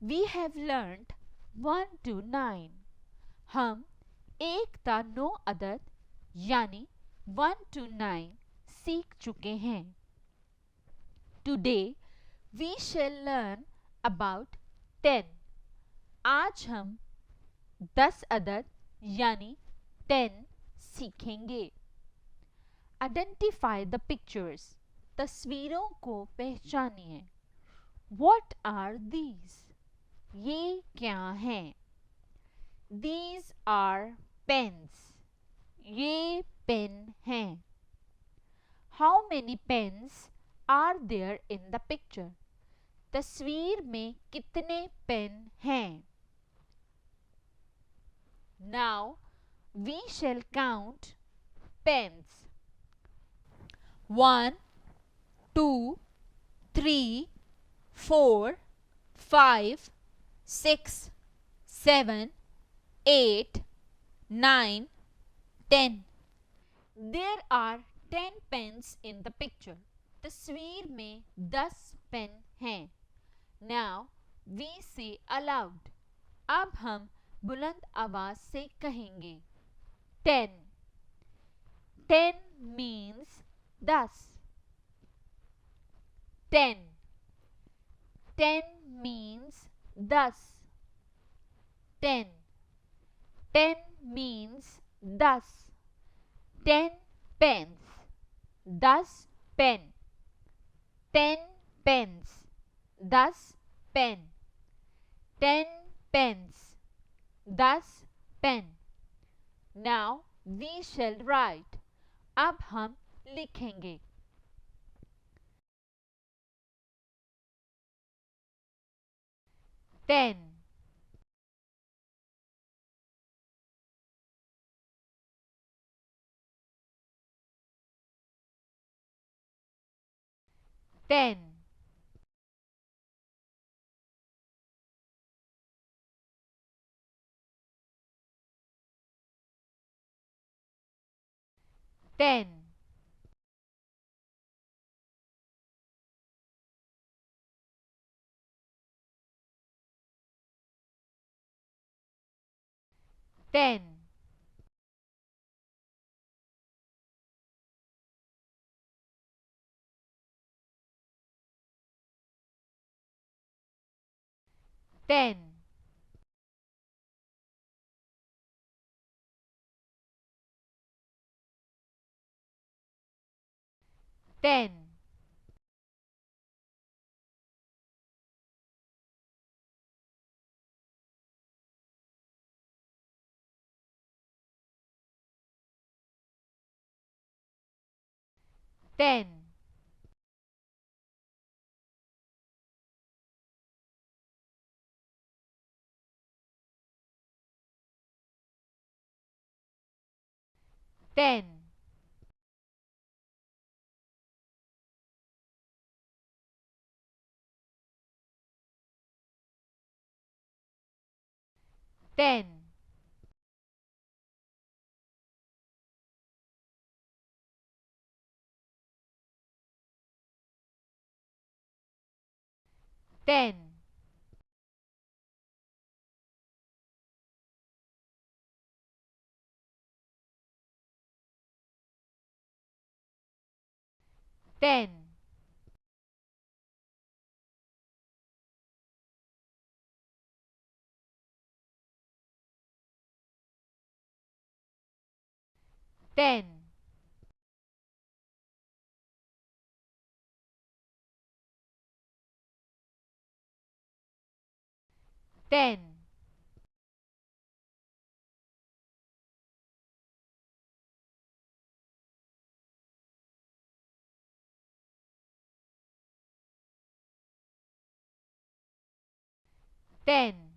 We have learnt 1 to 9. हम 1 ता 9 अदद यानी 1 to 9 सीख चुके हैं. Today we shall learn about 10. आज हम 10 अदद यानी 10 सीखेंगे. Identify the pictures. तस्वीरों को पहचानिए. What are these? ये क्या हैं? These are pens. ये पेन हैं. How many pens are there in the picture? तस्वीर में कितने पेन हैं? Now we shall count pens. 1, 2, 3, 4, 5, 6, 7, 8, 9, 10. There are 10 pens in the picture. तस्वीर में 10 पेन हैं. Now we say aloud. अब हम बुलंद आवाज से कहेंगे. 10. 10 means 10. 10. 10 means 10. 10. 10 means 10. 10 pens. 10 pen. 10 pens. 10 pen. 10 pens. 10 pen. Now we shall write. अब हम लिखेंगे. 10. 10. 10. 10. 10. 10. 10. 10. 10. 10. 10. 10. 10. 10.